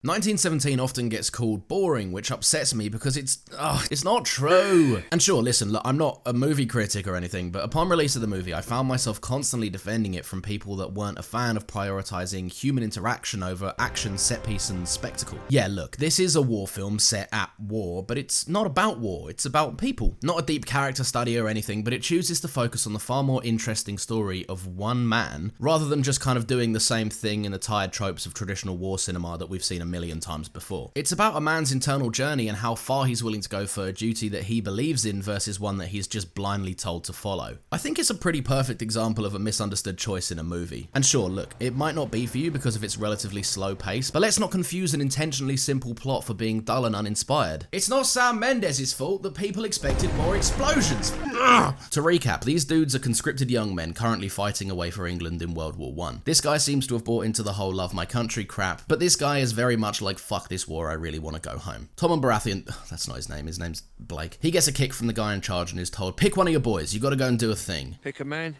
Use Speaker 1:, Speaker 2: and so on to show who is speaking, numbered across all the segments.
Speaker 1: 1917 often gets called boring, which upsets me because it's not true. And sure, listen, look, I'm not a movie critic or anything, but upon release of the movie, I found myself constantly defending it from people that weren't a fan of prioritizing human interaction over action, set piece, and spectacle. Yeah, look, this is a war film set at war, but it's not about war, it's about people. Not a deep character study or anything, but it chooses to focus on the far more interesting story of one man, rather than just kind of doing the same thing in the tired tropes of traditional war cinema that we've seen a million times before. It's about a man's internal journey and how far he's willing to go for a duty that he believes in versus one that he's just blindly told to follow. I think it's a pretty perfect example of a misunderstood choice in a movie. And sure, look, it might not be for you because of its relatively slow pace, but let's not confuse an intentionally simple plot for being dull and uninspired. It's not Sam Mendes' fault that people expected more explosions. Ugh. To recap, these dudes are conscripted young men currently fighting away for England in World War I. This guy seems to have bought into the whole love my country crap, but this guy is very much like, fuck this war, I really want to go home. Tommen Baratheon, that's not his name's Blake. He gets a kick from the guy in charge and is told, pick one of your boys, you gotta go and do a thing.
Speaker 2: Pick a man,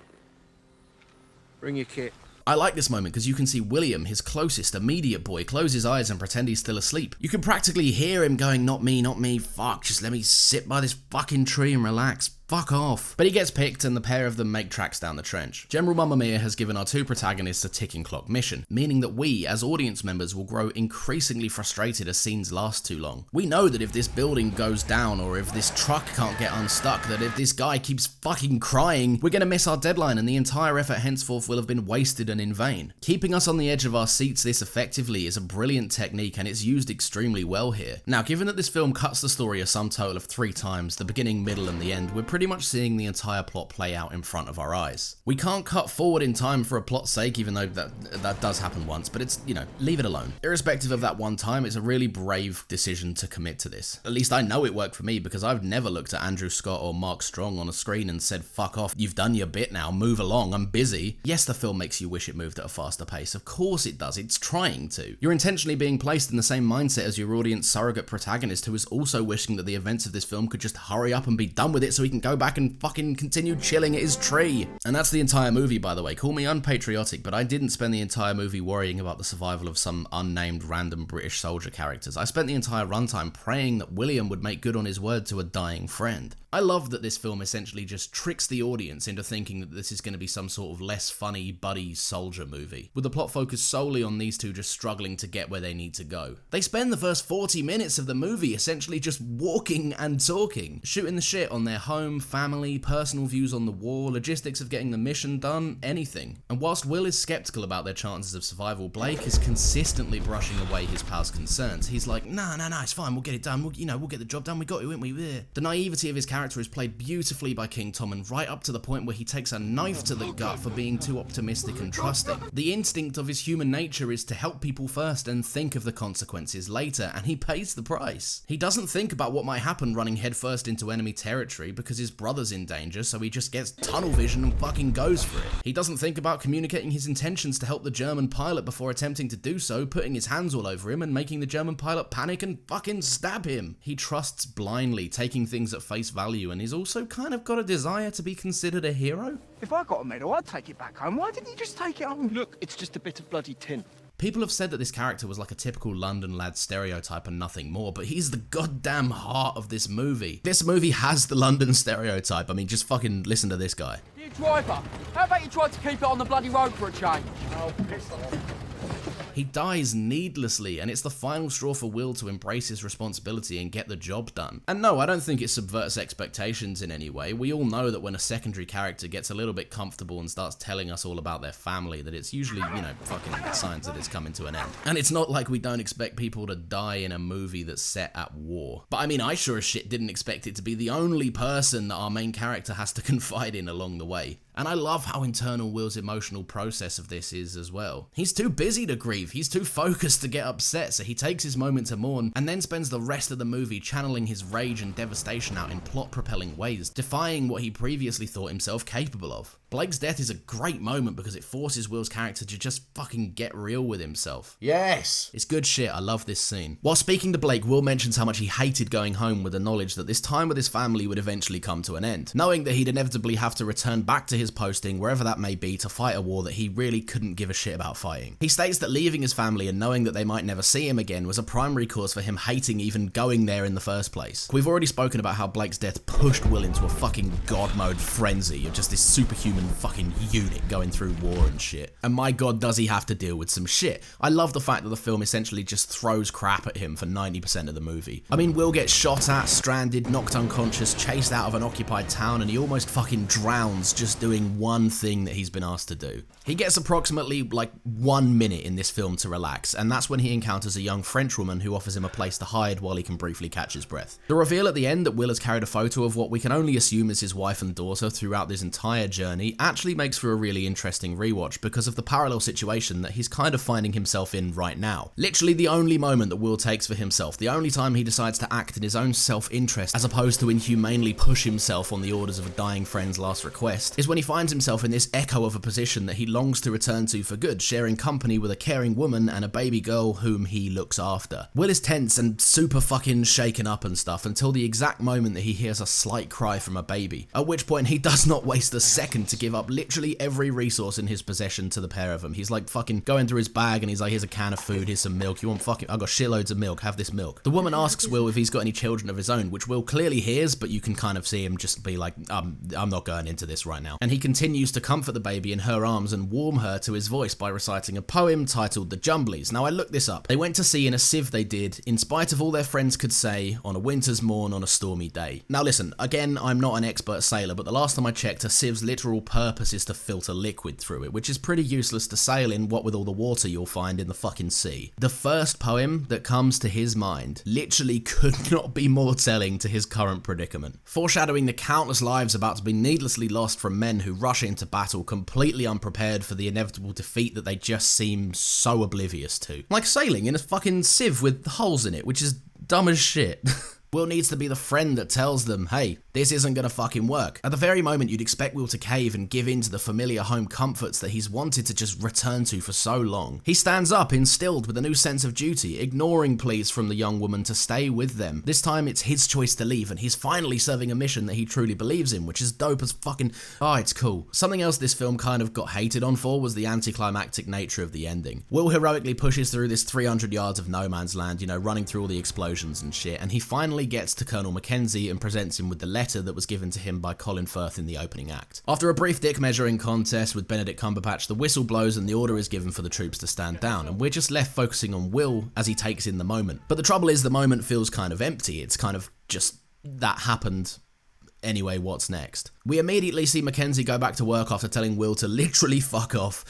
Speaker 2: bring your kit.
Speaker 1: I like this moment because you can see William, his closest immediate boy, close his eyes and pretend he's still asleep. You can practically hear him going, not me, fuck, just let me sit by this fucking tree and relax. Fuck off. But he gets picked and the pair of them make tracks down the trench. General Mamma Mia has given our two protagonists a ticking clock mission, meaning that we, as audience members, will grow increasingly frustrated as scenes last too long. We know that if this building goes down, or if this truck can't get unstuck, that if this guy keeps fucking crying, we're gonna miss our deadline and the entire effort henceforth will have been wasted and in vain. Keeping us on the edge of our seats this effectively is a brilliant technique and it's used extremely well here. Now, given that this film cuts the story a sum total of 3 times, the beginning, middle and the end, we're pretty much seeing the entire plot play out in front of our eyes. We can't cut forward in time for a plot's sake, even though that does happen once, but it's, leave it alone. Irrespective of that one time, it's a really brave decision to commit to this. At least I know it worked for me because I've never looked at Andrew Scott or Mark Strong on a screen and said, fuck off, you've done your bit now, move along, I'm busy. Yes, the film makes you wish it moved at a faster pace. Of course it does, it's trying to. You're intentionally being placed in the same mindset as your audience surrogate protagonist who is also wishing that the events of this film could just hurry up and be done with it so he can go back and fucking continue chilling at his tree. And that's the entire movie, by the way. Call me unpatriotic, but I didn't spend the entire movie worrying about the survival of some unnamed random British soldier characters. I spent the entire runtime praying that William would make good on his word to a dying friend. I love that this film essentially just tricks the audience into thinking that this is going to be some sort of less funny buddy soldier movie, with the plot focused solely on these two just struggling to get where they need to go. They spend the first 40 minutes of the movie essentially just walking and talking, shooting the shit on their home, family, personal views on the war, logistics of getting the mission done, anything. And whilst Will is skeptical about their chances of survival, Blake is consistently brushing away his pal's concerns. He's like, nah, it's fine, we'll get it done, we'll get the job done, we got it, won't we? Yeah. The naivety of his character is played beautifully by King Tommen, right up to the point where he takes a knife to the gut for being too optimistic and trusting. The instinct of his human nature is to help people first and think of the consequences later, and he pays the price. He doesn't think about what might happen running headfirst into enemy territory because his brother's in danger, so he just gets tunnel vision and fucking goes for it. He doesn't think about communicating his intentions to help the German pilot before attempting to do so, putting his hands all over him and making the German pilot panic and fucking stab him. He trusts blindly, taking things at face value, and he's also kind of got a desire to be considered a hero.
Speaker 3: If I got a medal, I'd take it back home. Why didn't you just take it home?
Speaker 2: Look, it's just a bit of bloody tin.
Speaker 1: People have said that this character was like a typical London lad stereotype and nothing more, but he's the goddamn heart of this movie. This movie has the London stereotype. I mean, just fucking listen to this guy.
Speaker 4: You driver, how about you try to keep it on the bloody road for a change?
Speaker 3: Oh, piss off.
Speaker 1: He dies needlessly, and it's the final straw for Will to embrace his responsibility and get the job done. And no, I don't think it subverts expectations in any way. We all know that when a secondary character gets a little bit comfortable and starts telling us all about their family, that it's usually, fucking signs that it's coming to an end. And it's not like we don't expect people to die in a movie that's set at war. But I mean, I sure as shit didn't expect it to be the only person that our main character has to confide in along the way. And I love how internal Will's emotional process of this is as well. He's too busy to grieve, he's too focused to get upset, so he takes his moment to mourn and then spends the rest of the movie channeling his rage and devastation out in plot-propelling ways, defying what he previously thought himself capable of. Blake's death is a great moment because it forces Will's character to just fucking get real with himself. Yes! It's good shit, I love this scene. While speaking to Blake, Will mentions how much he hated going home with the knowledge that this time with his family would eventually come to an end, knowing that he'd inevitably have to return back to his is posting, wherever that may be, to fight a war that he really couldn't give a shit about fighting. He states that leaving his family and knowing that they might never see him again was a primary cause for him hating even going there in the first place. We've already spoken about how Blake's death pushed Will into a fucking god mode frenzy of just this superhuman fucking unit going through war and shit. And my god, does he have to deal with some shit. I love the fact that the film essentially just throws crap at him for 90% of the movie. I mean, Will gets shot at, stranded, knocked unconscious, chased out of an occupied town, and he almost fucking drowns just doing one thing that he's been asked to do. He gets approximately like 1 minute in this film to relax, and that's when he encounters a young French woman who offers him a place to hide while he can briefly catch his breath. The reveal at the end that Will has carried a photo of what we can only assume is his wife and daughter throughout this entire journey actually makes for a really interesting rewatch because of the parallel situation that he's kind of finding himself in right now. Literally the only moment that Will takes for himself, the only time he decides to act in his own self-interest as opposed to inhumanely push himself on the orders of a dying friend's last request, is when he finds himself in this echo of a position that he longs to return to for good, sharing company with a caring woman and a baby girl whom he looks after. Will is tense and super fucking shaken up and stuff until the exact moment that he hears a slight cry from a baby, at which point he does not waste a second to give up literally every resource in his possession to the pair of them. He's like fucking going through his bag and he's like, here's a can of food, here's some milk, you want fucking, I've got shitloads of milk, have this milk. The woman asks Will if he's got any children of his own, which Will clearly hears, but you can kind of see him just be like, I'm not going into this right now. And he continues to comfort the baby in her arms and warm her to his voice by reciting a poem titled The Jumblies. Now I looked this up. They went to sea in a sieve they did, in spite of all their friends could say, on a winter's morn on a stormy day. Now listen, again, I'm not an expert sailor, but the last time I checked, a sieve's literal purpose is to filter liquid through it, which is pretty useless to sail in, what with all the water you'll find in the fucking sea. The first poem that comes to his mind literally could not be more telling to his current predicament, foreshadowing the countless lives about to be needlessly lost from men who rush into battle completely unprepared for the inevitable defeat that they just seem so oblivious to. Like sailing in a fucking sieve with holes in it, which is dumb as shit. Will needs to be the friend that tells them, hey, this isn't gonna fucking work. At the very moment you'd expect Will to cave and give in to the familiar home comforts that he's wanted to just return to for so long, he stands up instilled with a new sense of duty, ignoring pleas from the young woman to stay with them. This time it's his choice to leave and he's finally serving a mission that he truly believes in, which is dope as fucking, it's cool. Something else this film kind of got hated on for was the anticlimactic nature of the ending. Will heroically pushes through this 300 yards of no man's land, you know, running through all the explosions and shit, and he finally gets to Colonel Mackenzie and presents him with the letter that was given to him by Colin Firth in the opening act. After a brief dick measuring contest with Benedict Cumberbatch, the whistle blows and the order is given for the troops to stand down, and we're just left focusing on Will as he takes in the moment. But the trouble is the moment feels kind of empty. It's kind of just, that happened. Anyway, what's next? We immediately see Mackenzie go back to work after telling Will to literally fuck off.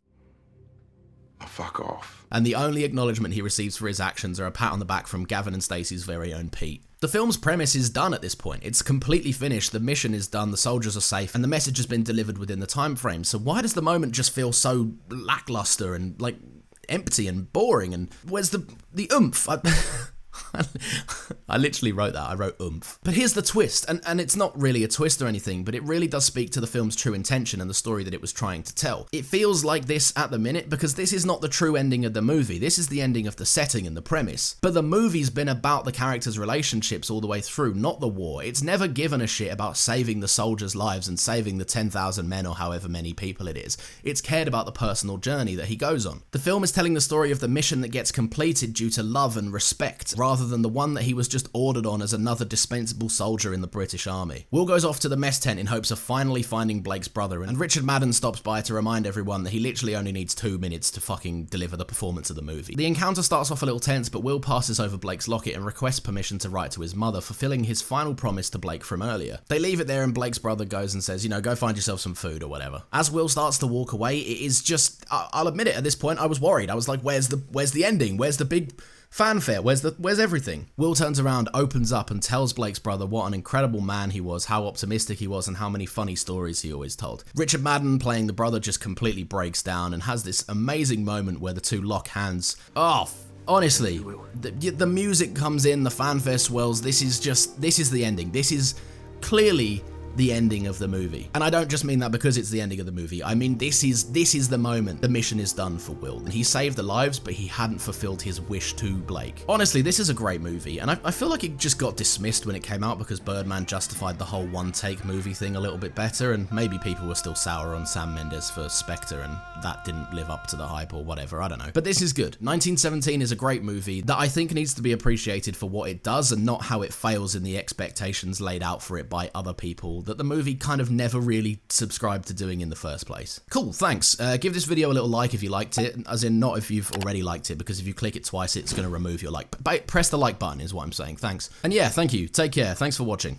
Speaker 5: Fuck off.
Speaker 1: And the only acknowledgement he receives for his actions are a pat on the back from Gavin and Stacey's very own Pete. The film's premise is done at this point. It's completely finished, the mission is done, the soldiers are safe, and the message has been delivered within the time frame. So why does the moment just feel so lackluster and like empty and boring, and where's the oomph? I literally wrote that, I wrote oomph. But here's the twist, and it's not really a twist or anything, but it really does speak to the film's true intention and the story that it was trying to tell. It feels like this at the minute because this is not the true ending of the movie, this is the ending of the setting and the premise. But the movie's been about the characters' relationships all the way through, not the war. It's never given a shit about saving the soldiers' lives and saving the 10,000 men or however many people it is. It's cared about the personal journey that he goes on. The film is telling the story of the mission that gets completed due to love and respect, rather than the one that he was just ordered on as another dispensable soldier in the British Army. Will goes off to the mess tent in hopes of finally finding Blake's brother, and Richard Madden stops by to remind everyone that he literally only needs 2 minutes to fucking deliver the performance of the movie. The encounter starts off a little tense, but Will passes over Blake's locket and requests permission to write to his mother, fulfilling his final promise to Blake from earlier. They leave it there and Blake's brother goes and says, you know, go find yourself some food or whatever. As Will starts to walk away, it is just, I'll admit it, at this point I was worried. I was like, where's the ending? Where's the big fanfare? Where's everything? Will turns around, opens up, and tells Blake's brother what an incredible man he was, how optimistic he was, and how many funny stories he always told. Richard Madden, playing the brother, just completely breaks down and has this amazing moment where the two lock hands. Honestly, the music comes in, the fanfare swells. This is the ending. This is clearly the ending of the movie. And I don't just mean that because it's the ending of the movie. I mean, this is the moment the mission is done for Will. He saved the lives, but he hadn't fulfilled his wish to Blake. Honestly, this is a great movie, and I feel like it just got dismissed when it came out because Birdman justified the whole one-take movie thing a little bit better, and maybe people were still sour on Sam Mendes for Spectre, and that didn't live up to the hype or whatever, I don't know. But this is good. 1917 is a great movie that I think needs to be appreciated for what it does and not how it fails in the expectations laid out for it by other people that the movie kind of never really subscribed to doing in the first place. Cool, thanks. Give this video a little like if you liked it, as in not if you've already liked it, because if you click it twice, it's going to remove your like. Press the like button is what I'm saying. Thanks. And yeah, thank you. Take care. Thanks for watching.